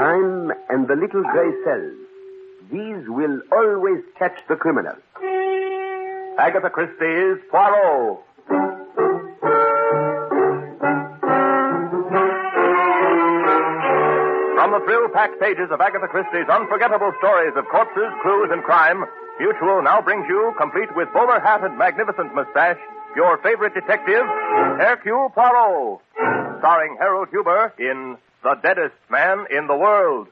Crime and the little gray cells. These will always catch the criminal. Agatha Christie's Poirot. From the thrill-packed pages of Agatha Christie's unforgettable stories of corpses, clues, and crime, Mutual now brings you, complete with bowler hat and magnificent mustache, your favorite detective, Hercule Poirot, starring Harold Huber in The Deadest Man in the World.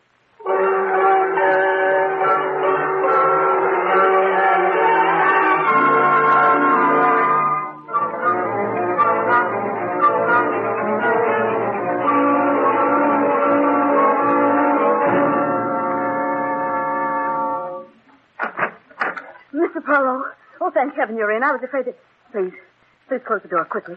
Mr. Poirot. Oh, thank heaven you're in. I was afraid that... Please close the door quickly.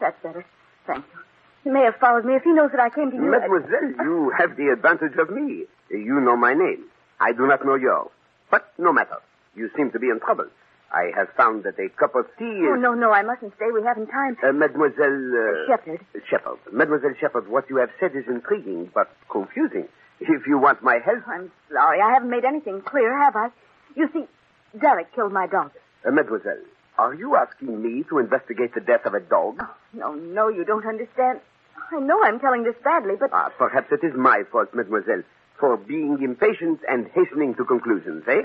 That's better. Thank you. He may have followed me. If he knows that I came to you... Mademoiselle, you have the advantage of me. You know my name. I do not know yours. But no matter. You seem to be in trouble. I have found that a cup of tea is... Oh, no, I mustn't stay. We haven't time. Mademoiselle... Shepherd. Shepherd. Mademoiselle Shepherd, what you have said is intriguing, but confusing. If you want my help... I'm sorry. I haven't made anything clear, have I? You see, Derek killed my dog. Mademoiselle, are you asking me to investigate the death of a dog? Oh, no, you don't understand. I know I'm telling this badly, but... Perhaps it is my fault, mademoiselle, for being impatient and hastening to conclusions, eh?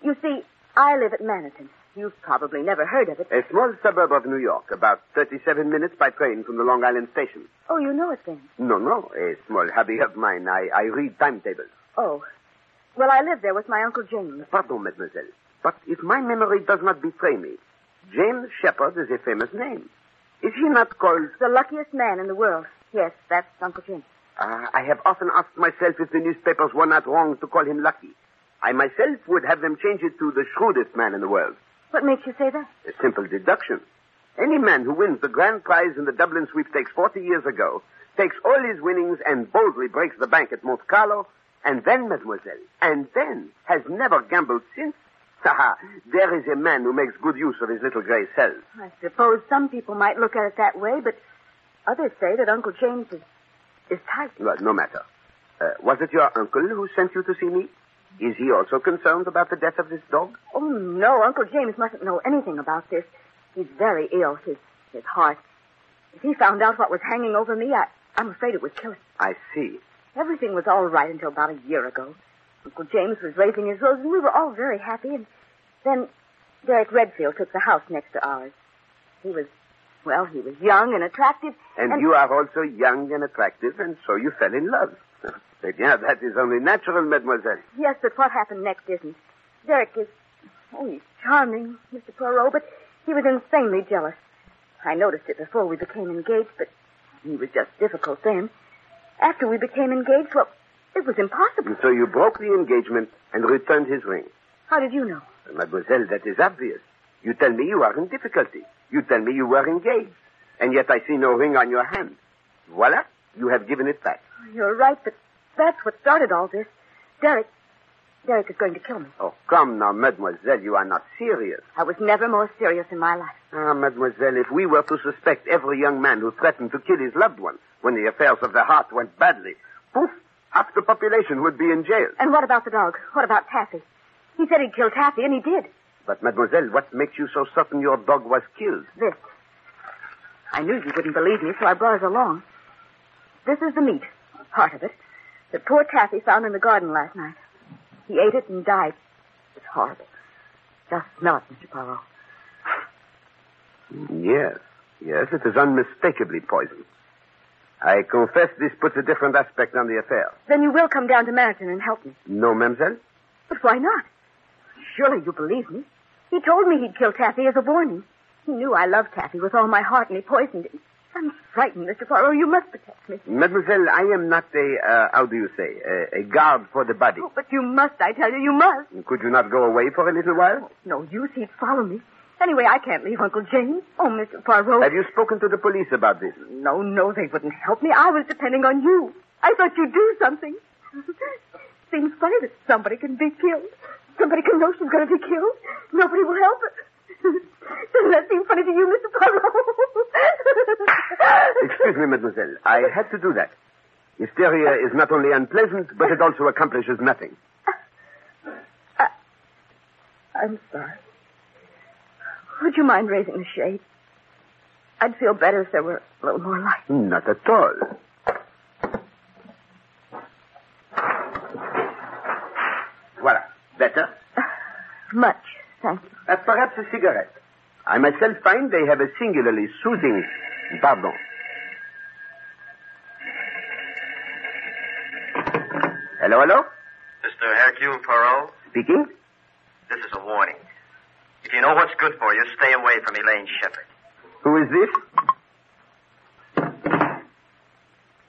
You see, I live at Manhattan. You've probably never heard of it. A small suburb of New York, about 37 minutes by train from the Long Island station. Oh, you know it then? No, a small hobby of mine. I read timetables. Oh. Well, I live there with my Uncle James. Pardon, mademoiselle, but if my memory does not betray me, James Shepherd is a famous name. Is he not called... The luckiest man in the world. Yes, that's Uncle James. I have often asked myself if the newspapers were not wrong to call him lucky. I myself would have them change it to the shrewdest man in the world. What makes you say that? A simple deduction. Any man who wins the grand prize in the Dublin sweepstakes 40 years ago takes all his winnings and boldly breaks the bank at Monte Carlo, and then, mademoiselle, has never gambled since. There is a man who makes good use of his little gray cells. I suppose some people might look at it that way, but others say that Uncle James is tight. Well, no matter. Was it your uncle who sent you to see me? Is he also concerned about the death of this dog? Oh, no. Uncle James mustn't know anything about this. He's very ill, his heart. If he found out what was hanging over me, I'm afraid it would kill him. I see. Everything was all right until about a year ago. Uncle James was raising his rose, and we were all very happy. And then Derek Redfield took the house next to ours. He was young and attractive. And you are also young and attractive, and so you fell in love. Yeah, that is only natural, mademoiselle. Yes, but what happened next isn't. Derek is... Oh, he's charming, Mr. Poirot, but he was insanely jealous. I noticed it before we became engaged, but he was just difficult then. After we became engaged, well, it was impossible. And so you broke the engagement and returned his ring. How did you know? Mademoiselle, that is obvious. You tell me you are in difficulty. You tell me you were engaged. And yet I see no ring on your hand. Voila, you have given it back. You're right, but that's what started all this. Derek is going to kill me. Oh, come now, mademoiselle, you are not serious. I was never more serious in my life. Mademoiselle, if we were to suspect every young man who threatened to kill his loved one when the affairs of the heart went badly, poof, half the population would be in jail. And what about the dog? What about Taffy? He said he'd kill Taffy, and he did. But, mademoiselle, what makes you so certain your dog was killed? This. I knew you wouldn't believe me, so I brought it along. This is the meat, part of it, that poor Taffy found in the garden last night. He ate it and died. It's horrible. Just smell it, Mr. Poirot. Yes, it is unmistakably poison. I confess this puts a different aspect on the affair. Then you will come down to Manhattan and help me. No, mademoiselle? But why not? Surely you believe me. He told me he'd kill Taffy as a warning. He knew I loved Taffy with all my heart, and he poisoned him. I'm frightened, Mr. Poirot. You must protect me. Mademoiselle, I am not a guard for the body. Oh, but you must, I tell you, you must. Could you not go away for a little while? No use. He'd follow me. Anyway, I can't leave Uncle James. Oh, Mr. Poirot. Have you spoken to the police about this? No, they wouldn't help me. I was depending on you. I thought you'd do something. Seems funny that somebody can be killed. Somebody can know she's going to be killed. Nobody will help her. Doesn't that seem funny to you, Mr. Poirot? Excuse me, mademoiselle. I had to do that. Hysteria is not only unpleasant, but it also accomplishes nothing. I'm sorry. Would you mind raising the shade? I'd feel better if there were a little more light. Not at all. Voilà. Better? Much, thank you. Perhaps a cigarette. I myself find they have a singularly soothing... Pardon. Hello, hello? Mr. Hercule Poirot, Speaking? this is a warning. If you know what's good for you, stay away from Elaine Shepherd. Who is this?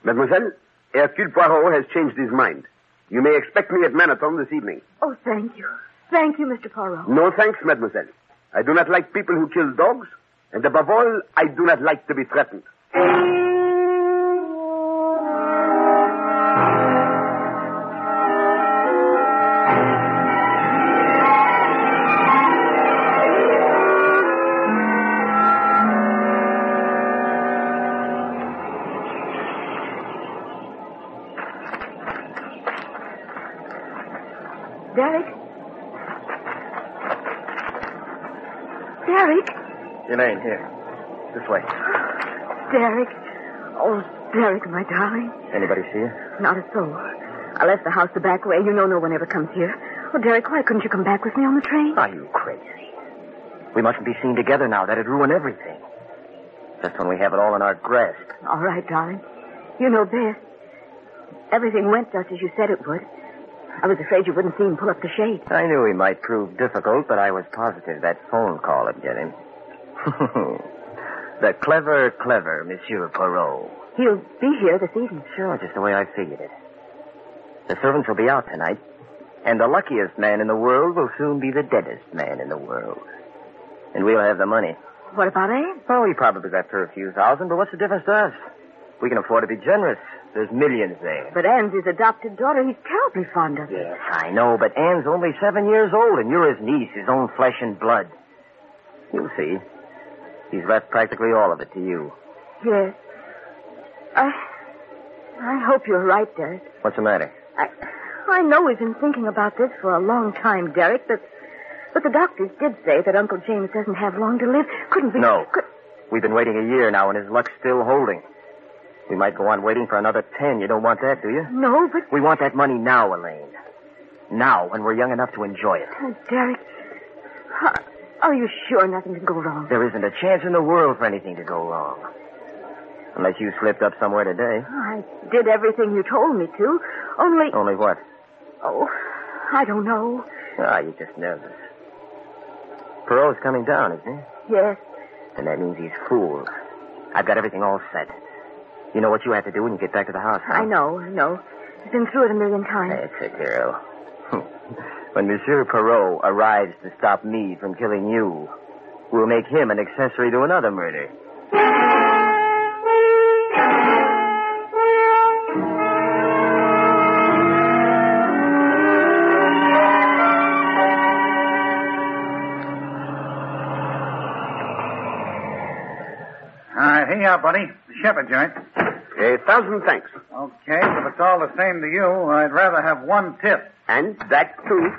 Mademoiselle, Hercule Poirot has changed his mind. You may expect me at Manaton this evening. Oh, thank you. Thank you, Mr. Poirot. No thanks, mademoiselle. I do not like people who kill dogs, and above all, I do not like to be threatened. Derek? Derek? Elaine, here. This way. Derek. Oh, Derek, my darling. Anybody see you? Not a soul. I left the house the back way. You know no one ever comes here. Oh, Derek, why couldn't you come back with me on the train? Are you crazy? We mustn't be seen together now. That'd ruin everything. Just when we have it all in our grasp. All right, darling. You know best. Everything went just as you said it would. I was afraid you wouldn't see him pull up the shade. I knew he might prove difficult, but I was positive that phone call would get him. The clever Monsieur Poirot. He'll be here this evening. Sure, just the way I figured it. The servants will be out tonight, and the luckiest man in the world will soon be the deadest man in the world. And we'll have the money. What about Anne? Oh, he probably got for a few thousand, but what's the difference to us? We can afford to be generous. There's millions there. But Anne's his adopted daughter. He's terribly fond of her. Yes, I know, but Anne's only 7 years old, and you're his niece, his own flesh and blood. You'll see. He's left practically all of it to you. Yes. I hope you're right, Derek. What's the matter? I know we've been thinking about this for a long time, Derek, but the doctors did say that Uncle James doesn't have long to live. Couldn't we... No. We've been waiting a year now, and his luck's still holding. We might go on waiting for another 10. You don't want that, do you? No, but... We want that money now, Elaine. Now, when we're young enough to enjoy it. Oh, Derek, are you sure nothing can go wrong? There isn't a chance in the world for anything to go wrong. Unless you slipped up somewhere today. I did everything you told me to, only... Only what? Oh, I don't know. You're just nervous. Poirot's coming down, isn't he? Yes. And that means he's fooled. I've got everything all set. You know what you have to do when you get back to the house, huh? I know. I've been through it a million times. That's a girl. When Monsieur Poirot arrives to stop me from killing you, we'll make him an accessory to another murder. Here you are, buddy. The shepherd joint. 1,000 thanks. Okay, if it's all the same to you, I'd rather have one tip. And that, too.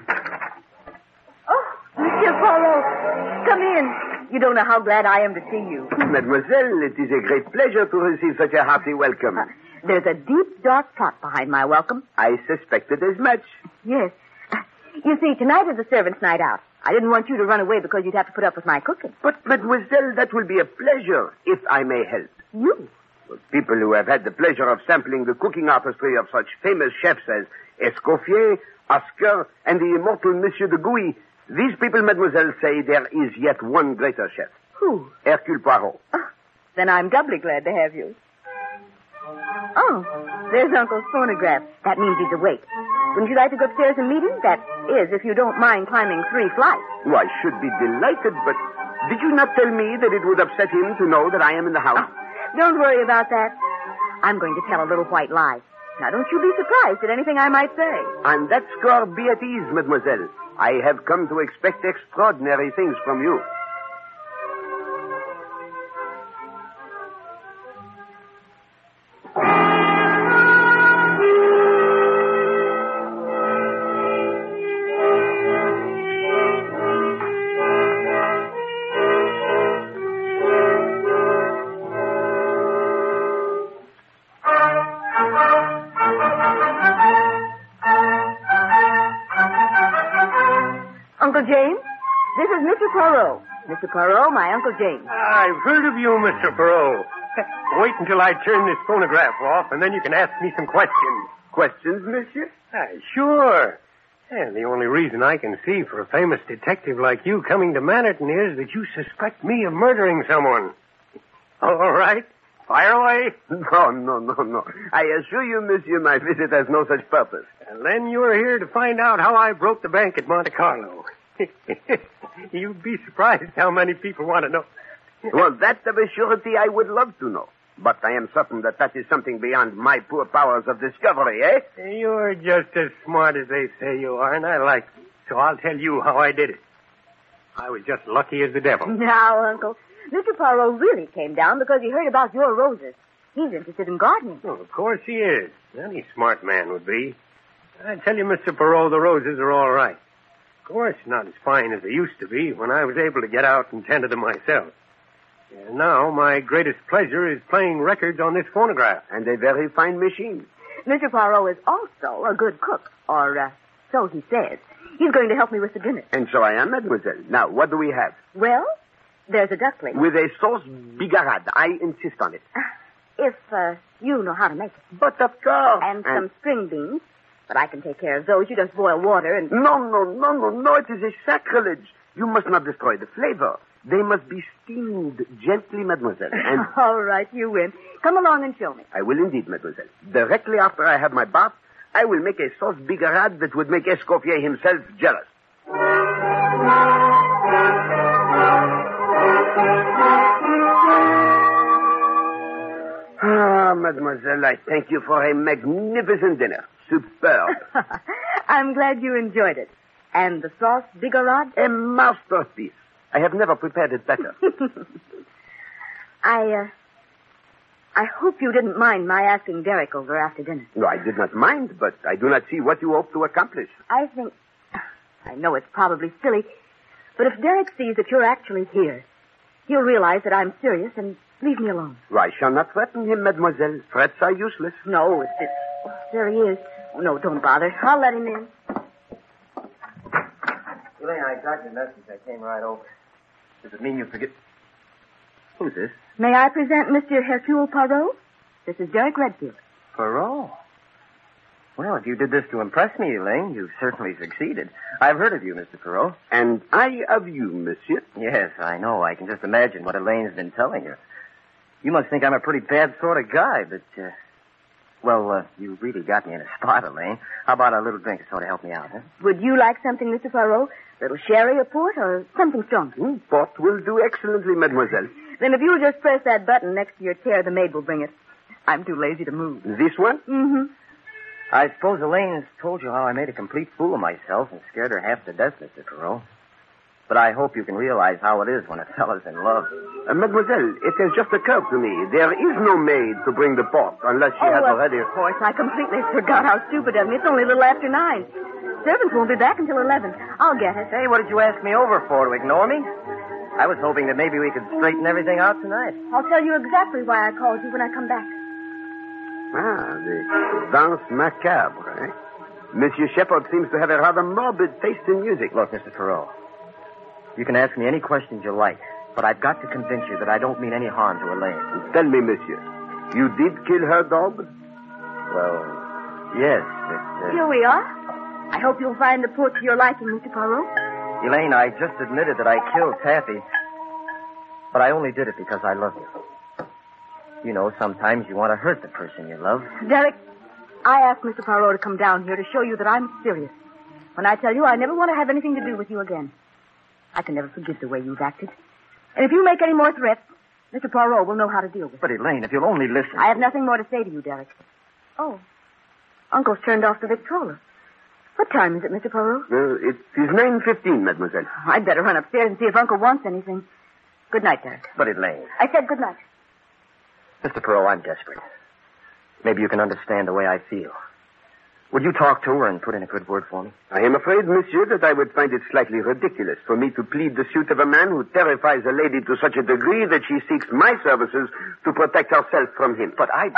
Oh, Monsieur Poirot, come in. You don't know how glad I am to see you. Mademoiselle, it is a great pleasure to receive such a hearty welcome. There's a deep, dark plot behind my welcome. I suspected as much. Yes. You see, tonight is the servants' night out. I didn't want you to run away because you'd have to put up with my cooking. But, mademoiselle, that will be a pleasure, if I may help. You? Well, people who have had the pleasure of sampling the cooking artistry of such famous chefs as Escoffier, Oscar, and the immortal Monsieur de Gouy, these people, mademoiselle, say there is yet one greater chef. Who? Hercule Poirot. Oh, then I'm doubly glad to have you. Oh, there's Uncle's phonograph. That means he's awake. Wouldn't you like to go upstairs and meet him? That is, if you don't mind climbing 3 flights. Oh, I should be delighted, but did you not tell me that it would upset him to know that I am in the house? Oh, don't worry about that. I'm going to tell a little white lie. Now, don't you be surprised at anything I might say. On that score, be at ease, mademoiselle. I have come to expect extraordinary things from you. Poirot. Mr. Poirot, my Uncle James. I've heard of you, Mr. Poirot. Wait until I turn this phonograph off, and then you can ask me some questions. Questions, monsieur? Sure. And the only reason I can see for a famous detective like you coming to Manhattan is that you suspect me of murdering someone. All right. Fire away. No. I assure you, monsieur, my visit has no such purpose. And then you're here to find out how I broke the bank at Monte Carlo. You'd be surprised how many people want to know. Well, that of a surety I would love to know. But I am certain that is something beyond my poor powers of discovery, eh? You're just as smart as they say you are, and I like you. So I'll tell you how I did it. I was just lucky as the devil. Now, Uncle, Mr. Poirot really came down because he heard about your roses. He's interested in gardening. Oh, of course he is. Any smart man would be. I tell you, Mr. Poirot, the roses are all right. Of course, not as fine as they used to be when I was able to get out and tend to them myself. And now, my greatest pleasure is playing records on this phonograph. And a very fine machine. Mr. Poirot is also a good cook, or so he says. He's going to help me with the dinner. And so I am, mademoiselle. Now, what do we have? Well, there's a duckling. With a sauce bigarade. I insist on it. If you know how to make it. But of course. And some string beans. But I can take care of those. You just boil water and... No. It is a sacrilege. You must not destroy the flavor. They must be steamed gently, mademoiselle. And all right, you win. Come along and show me. I will indeed, mademoiselle. Directly after I have my bath, I will make a sauce bigarade that would make Escoffier himself jealous. Ah, mademoiselle, I thank you for a magnificent dinner. Superb. I'm glad you enjoyed it. And the sauce bigarade? A masterpiece. I have never prepared it better. I hope you didn't mind my asking Derek over after dinner. No, I did not mind, but I do not see what you hope to accomplish. I know it's probably silly, but if Derek sees that you're actually here, he'll realize that I'm serious and leave me alone. Well, I shall not threaten him, mademoiselle. Threats are useless. No, there he is. Oh, no, don't bother. I'll let him in. Elaine, I got your message. I came right over. Does it mean you forget... Who's this? May I present Mr. Hercule Poirot? This is Derek Redfield. Poirot? Well, if you did this to impress me, Elaine, you've certainly succeeded. I've heard of you, Mr. Poirot. And I of you, monsieur. Yes, I know. I can just imagine what Elaine's been telling you. You must think I'm a pretty bad sort of guy, but, you really got me in a spot, Elaine. How about a little drink to sort of help me out, huh? Would you like something, Mr. Poirot? A little sherry or port or something strong? Port will do excellently, mademoiselle. Then if you'll just press that button next to your chair, the maid will bring it. I'm too lazy to move. This one? Mm-hmm. I suppose Elaine's told you how I made a complete fool of myself and scared her half to death, Mr. Poirot. But I hope you can realize how it is when a fellow's in love. Mademoiselle, it has just occurred to me. There is no maid to bring the port unless she has already... Of course, I completely forgot how stupid of me. It's only a little after 9. Servants won't be back until 11. I'll get it. Hey, what did you ask me over for? To ignore me? I was hoping that maybe we could straighten everything out tonight. I'll tell you exactly why I called you when I come back. The danse macabre, eh? Monsieur Shepard seems to have a rather morbid taste in music. Look, Mr. Poirot, you can ask me any questions you like, but I've got to convince you that I don't mean any harm to Elaine. Tell me, monsieur, you did kill her dog? Well, yes. Here we are. I hope you'll find the port to your liking, Mr. Poirot. Elaine, I just admitted that I killed Taffy, but I only did it because I love you. You know, sometimes you want to hurt the person you love. Derek, I asked Mr. Poirot to come down here to show you that I'm serious. When I tell you I never want to have anything to do with you again. I can never forgive the way you've acted. And if you make any more threats, Mr. Poirot will know how to deal with it. But, Elaine, if you'll only listen... I have nothing more to say to you, Derek. Oh, Uncle's turned off the Victrola. What time is it, Mr. Poirot? It is 9:15, mademoiselle. I'd better run upstairs and see if Uncle wants anything. Good night, Derek. But, Elaine... I said good night. Mr. Poirot, I'm desperate. Maybe you can understand the way I feel. Would you talk to her and put in a good word for me? I am afraid, monsieur, that I would find it slightly ridiculous for me to plead the suit of a man who terrifies a lady to such a degree that she seeks my services to protect herself from him. But I...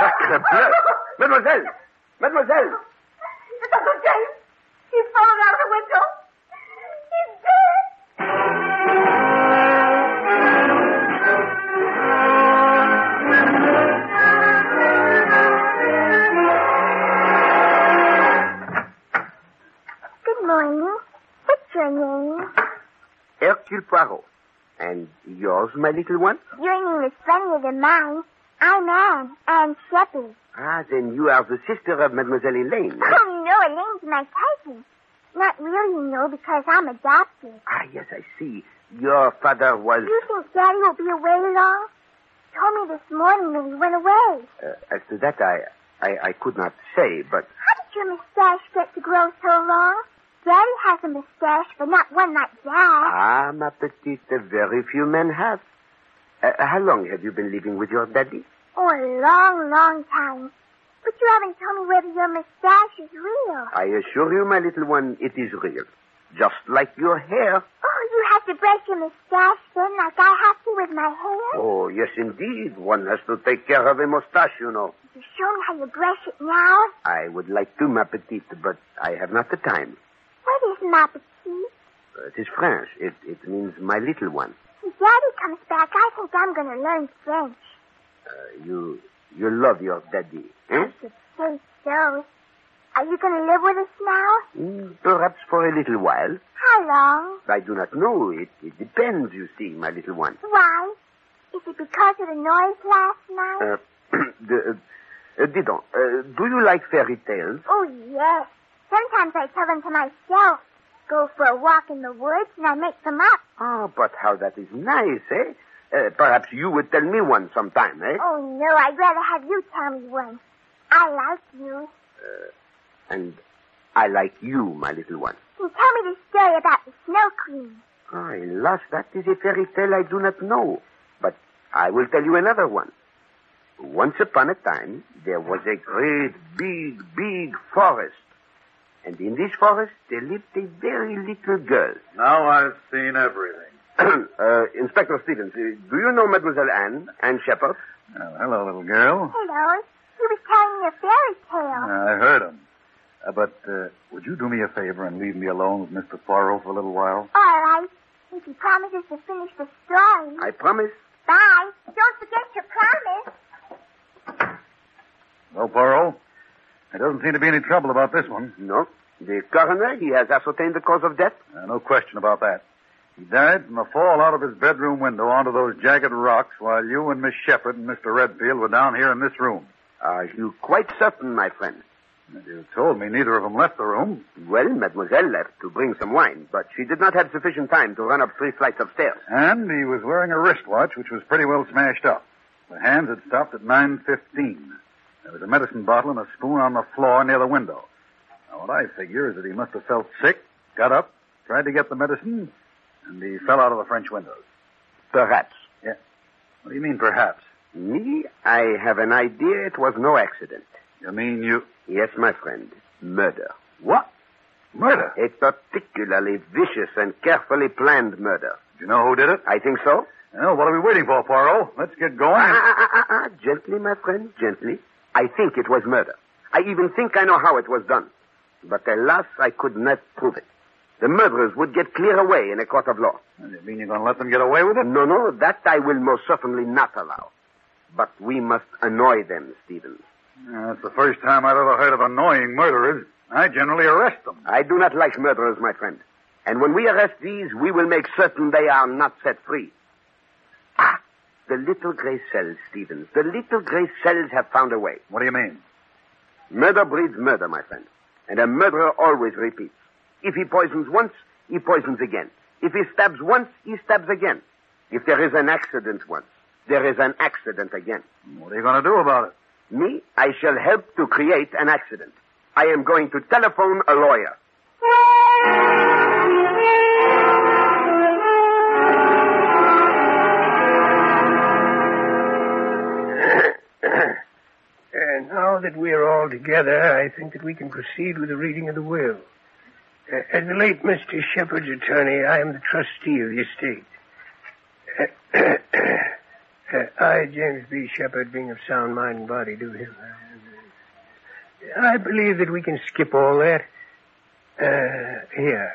Sacre bleu! Mademoiselle! Mademoiselle! It's Uncle James. He's fallen out of the window. He's dead. Poirot. And yours, my little one? Your name is funnier than mine. I'm Anne Shepard. Ah, then you are the sister of Mademoiselle Elaine. Oh, no, Elaine's my cousin. Not really, because I'm adopted. Ah, yes, I see. Your father was... You think Daddy will be away long? He told me this morning that he went away. As to that, I could not say, but... How did your mustache get to grow so long? Daddy has a mustache, but not one like Dad. Ah, ma petite, very few men have. How long have you been living with your daddy? Oh, a long, long time. But you haven't told me whether your mustache is real. I assure you, my little one, it is real. Just like your hair. Oh, you have to brush your mustache then like I have to with my hair? Oh, yes, indeed. One has to take care of a mustache, you know. Could you show me how you brush it now? I would like to, ma petite, but I have not the time. What is ma petite? It is French. It means my little one. When Daddy comes back, I think I'm going to learn French. You love your daddy, eh? I should say so. Are you going to live with us now? Perhaps for a little while. How long? I do not know. It depends, you see, my little one. Why? Is it because of the noise last night? Dis donc, do you like fairy tales? Oh, yes. Sometimes I tell them to myself. Go for a walk in the woods and I make them up. Oh, but how that is nice, eh? Perhaps you would tell me one sometime, eh? Oh, no, I'd rather have you tell me one. I like you. And I like you, my little one. Can you tell me the story about the Snow Queen? Oh, alas, that is a fairy tale I do not know. But I will tell you another one. Once upon a time, there was a great, big forest. And in this forest, there lived a very little girl. Now I've seen everything. Inspector Stevens, do you know Mademoiselle Anne Shepard? Well, hello, little girl. Hello. He was telling me a fairy tale. I heard him. But would you do me a favor and leave me alone with Mr. Poirot for a little while? All right. If he promises to finish the story. I promise. Bye. Don't forget your promise. Well, Poirot, there doesn't seem to be any trouble about this one. No. The coroner, he has ascertained the cause of death? No question about that. He died from a fall out of his bedroom window onto those jagged rocks while you and Miss Shepard and Mr. Redfield were down here in this room. Are you quite certain, my friend? You told me neither of them left the room. Well, Mademoiselle left to bring some wine, but she did not have sufficient time to run up 3 flights of stairs. And he was wearing a wristwatch which was pretty well smashed up. The hands had stopped at 9:15. There was a medicine bottle and a spoon on the floor near the window. Now, what I figure is that he must have felt sick, got up, tried to get the medicine, and he fell out of the French windows. Perhaps. Yeah. What do you mean, perhaps? Me, I have an idea it was no accident. You mean you... Yes, my friend. Murder. What? Murder? A particularly vicious and carefully planned murder. Do you know who did it? I think so. Well, what are we waiting for, Poirot? Let's get going. Gently, my friend, gently. I think it was murder. I even think I know how it was done. But alas, I could not prove it. The murderers would get clear away in a court of law. You mean you're going to let them get away with it? No, that I will most certainly not allow. But we must annoy them, Stevens. That's the first time I've ever heard of annoying murderers. I generally arrest them. I do not like murderers, my friend. And when we arrest these, we will make certain they are not set free. Ah, the little gray cells, Stevens. The little gray cells have found a way. What do you mean? Murder breeds murder, my friend. And a murderer always repeats. If he poisons once, he poisons again. If he stabs once, he stabs again. If there is an accident once, there is an accident again. What are you going to do about it? Me, I shall help to create an accident. I am going to telephone a lawyer. And now that we are all together, I think that we can proceed with the reading of the will. As the late Mr. Shepard's attorney, I am the trustee of the estate. I, James B. Shepard, being of sound mind and body, do him. I believe that we can skip all that. Here.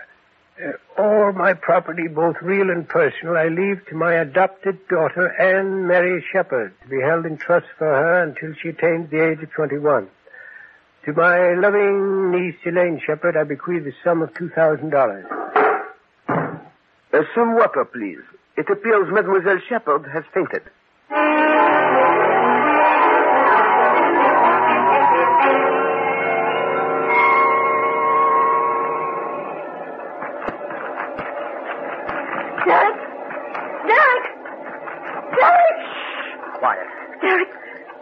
All my property, both real and personal, I leave to my adopted daughter, Anne Mary Shepard, to be held in trust for her until she attains the age of 21. To my loving niece, Elaine Shepard, I bequeath the sum of $2,000. Some water, please. It appears Mademoiselle Shepherd has fainted. Derek! Derek! Derek! Quiet. Derek!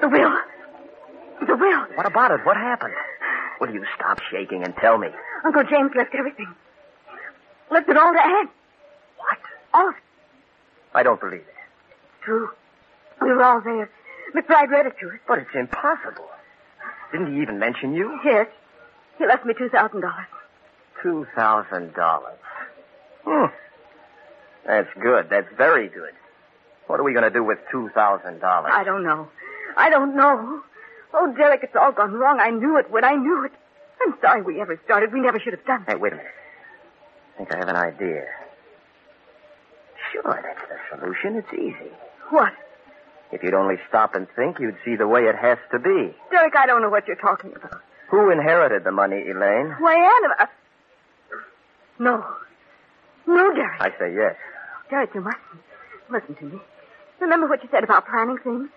The will. The will. What about it? What happened? Will you stop shaking and tell me? Uncle James left everything. Left it all to Anne. What? All of it. I don't believe it. True. We were all there. McBride read it to us. But it's impossible. Didn't he even mention you? Yes. He left me $2,000. $2,000. That's good. That's very good. What are we going to do with $2,000? I don't know. Oh, Derek, it's all gone wrong. I knew it when I knew it. I'm sorry we ever started. We never should have done it. Hey, wait a minute. I think I have an idea. Sure, that's the solution. It's easy. What? If you'd only stop and think, you'd see the way it has to be. Derek, I don't know what you're talking about. Who inherited the money, Elaine? Why, Anne... No. No, Derek. I say yes. Derek, you mustn't. Listen to me. Remember what you said about planning things?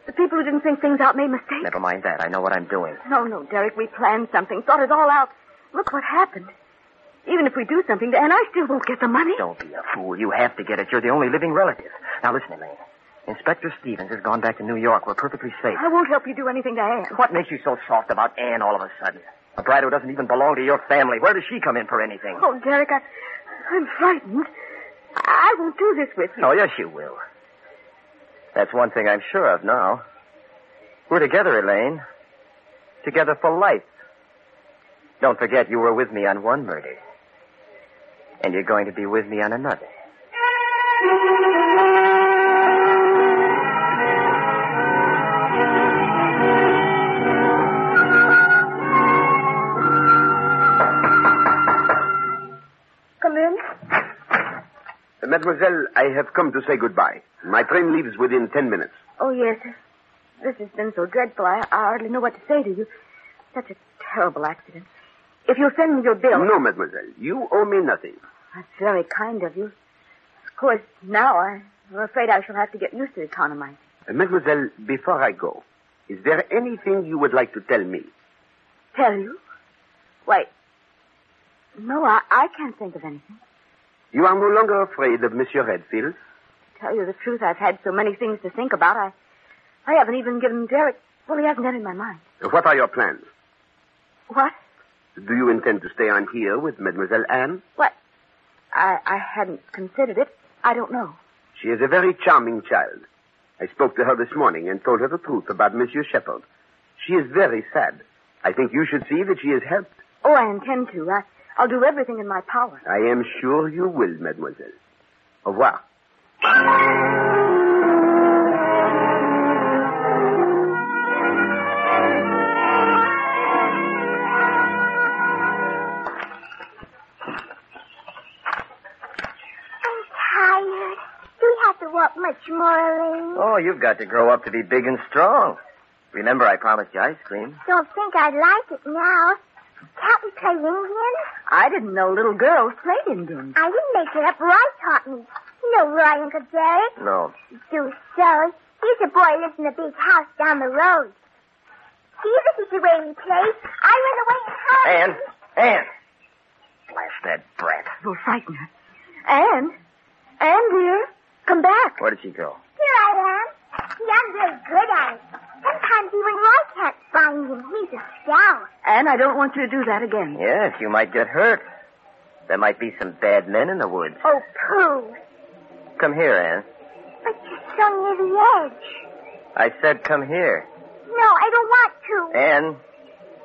The people who didn't think things out made mistakes. Never mind that. I know what I'm doing. No, Derek, we planned something, thought it all out. Look what happened. Even if we do something to Anne, I still won't get the money. Don't be a fool. You have to get it. You're the only living relative. Now, listen, Elaine. Inspector Stevens has gone back to New York. We're perfectly safe. I won't help you do anything to Anne. What makes you so soft about Anne all of a sudden? A bride who doesn't even belong to your family. Where does she come in for anything? Oh, Derek, I'm frightened. I won't do this with you. Oh, yes, you will. That's one thing I'm sure of now. We're together, Elaine. Together for life. Don't forget you were with me on one murder. And you're going to be with me on another. Come in. Mademoiselle, I have come to say goodbye. My train leaves within 10 minutes. Oh, yes. This has been so dreadful, I hardly know what to say to you. Such a terrible accident. If you'll send me your bill... No, mademoiselle. You owe me nothing. That's very kind of you. Of course, now I'm afraid I shall have to get used to economizing. Mademoiselle, before I go, is there anything you would like to tell me? Tell you? Why, no, I can't think of anything. You are no longer afraid of Monsieur Redfield? To tell you the truth, I've had so many things to think about. I haven't even given Derek... Well, he hasn't entered my mind. What are your plans? What? Do you intend to stay on here with Mademoiselle Anne? What? I hadn't considered it. I don't know. She is a very charming child. I spoke to her this morning and told her the truth about Monsieur Shepherd. She is very sad. I think you should see that she is helped. Oh, I intend to. I'll do everything in my power. I am sure you will, mademoiselle. Au revoir. Walk much more, Elaine. Oh, you've got to grow up to be big and strong. Remember, I promised you ice cream. Don't think I'd like it now. Can't we play Indian? I didn't know little girls played Indian. I didn't make it up. Roy taught me. You know Roy, Uncle Derek? No. Do so. He's a boy who lives in a big house down the road. See, this is the way we play. I run away and hide. Anne! Blast that brat. You'll frighten her. Anne, dear. Come back. Where did she go? Here I am. See, I'm very good at it. Sometimes even Roy can't find him. He's a scout. Anne, I don't want you to do that again. Yes, you might get hurt. There might be some bad men in the woods. Oh, pooh. Come here, Anne. But you're so near the edge. I said come here. No, I don't want to. Anne,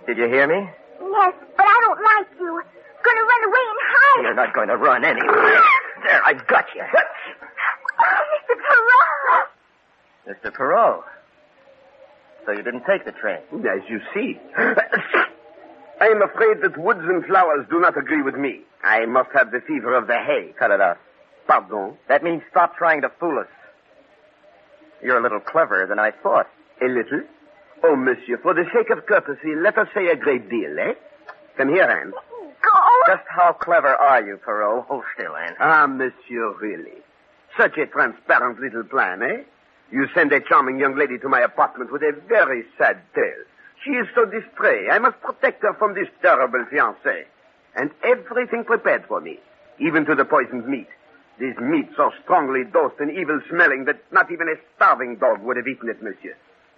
did you hear me? Yes, but I don't like you. Gonna run away and hide. You're not going to run anywhere. There, I've got you. Oh, Mr. Poirot. Mr. Poirot. So you didn't take the train? As you see. I am afraid that woods and flowers do not agree with me. I must have the fever of the hay. Cut it out. Pardon? That means stop trying to fool us. You're a little cleverer than I thought. A little? Oh, monsieur, for the sake of courtesy, let us say a great deal, eh? Come here, Anne. Go. Just how clever are you, Poirot? Hold still, Anne. Ah, monsieur, really. Such a transparent little plan, eh? You send a charming young lady to my apartment with a very sad tale. She is so distressed. I must protect her from this terrible fiancé. And everything prepared for me, even to the poisoned meat. This meat so strongly dosed and evil-smelling that not even a starving dog would have eaten it, monsieur.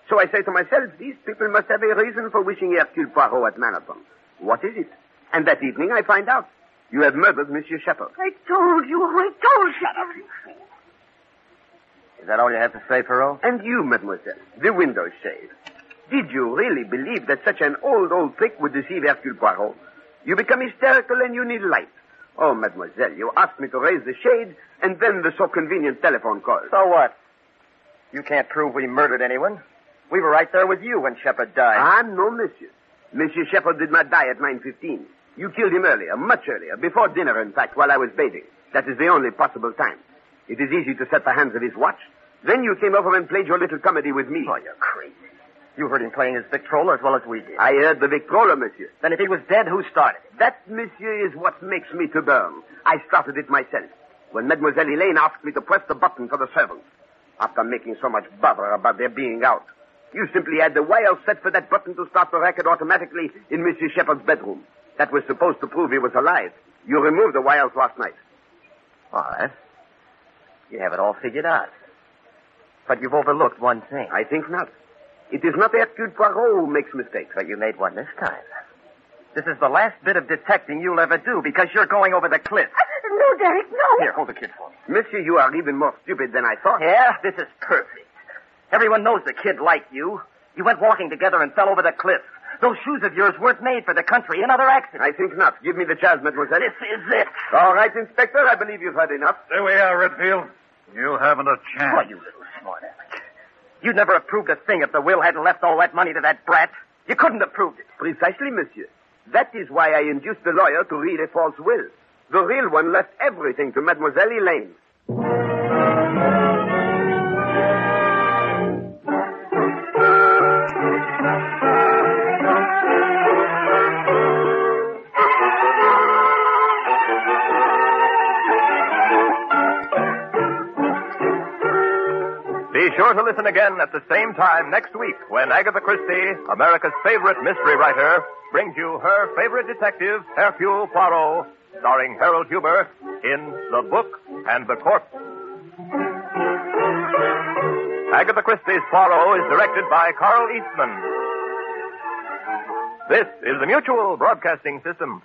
So I say to myself, these people must have a reason for wishing Hercule Poirot at Manhattan. What is it? And that evening I find out. You have murdered Monsieur Shepard. I told you. Shut up, you fool. Is that all you have to say, Poirot? And you, mademoiselle, the window shade. Did you really believe that such an old trick would deceive Hercule Poirot? You become hysterical and you need light. Oh, mademoiselle, you asked me to raise the shade and then the so convenient telephone call. So what? You can't prove we murdered anyone. We were right there with you when Shepard died. Ah, no, monsieur. Monsieur Shepard did not die at 9:15. You killed him earlier, much earlier, before dinner, in fact, while I was bathing. That is the only possible time. It is easy to set the hands of his watch. Then you came over and played your little comedy with me. Oh, you're crazy. You heard him playing his Victrola as well as we did. I heard the Victrola, monsieur. Then if he was dead, who started it? That, monsieur, is what makes me to burn. I started it myself, when Mademoiselle Elaine asked me to press the button for the servants. After making so much bother about their being out, you simply had the wire set for that button to start the racket automatically in Monsieur Shepard's bedroom. That was supposed to prove he was alive. You removed the wires last night. All right. You have it all figured out. But you've overlooked one thing. I think not. It is not Hercule Poirot who makes mistakes. But you made one this time. This is the last bit of detecting you'll ever do because you're going over the cliff. No, Derek, no. Here, hold the kid for me. Monsieur, you are even more stupid than I thought. Yeah, this is perfect. Everyone knows the kid liked you. You went walking together and fell over the cliff. Those shoes of yours weren't made for the country. Another accident. I think not. Give me the chance, mademoiselle. This is it. All right, Inspector. I believe you've heard enough. There we are, Redfield. You haven't a chance. Oh, you little smart aleck. You'd never have proved a thing if the will hadn't left all that money to that brat. You couldn't have proved it. Precisely, monsieur. That is why I induced the lawyer to read a false will. The real one left everything to Mademoiselle Elaine. Be sure to listen again at the same time next week when Agatha Christie, America's favorite mystery writer, brings you her favorite detective, Hercule Poirot, starring Harold Huber in The Book and the Corpse. Agatha Christie's Poirot is directed by Carl Eastman. This is the Mutual Broadcasting System.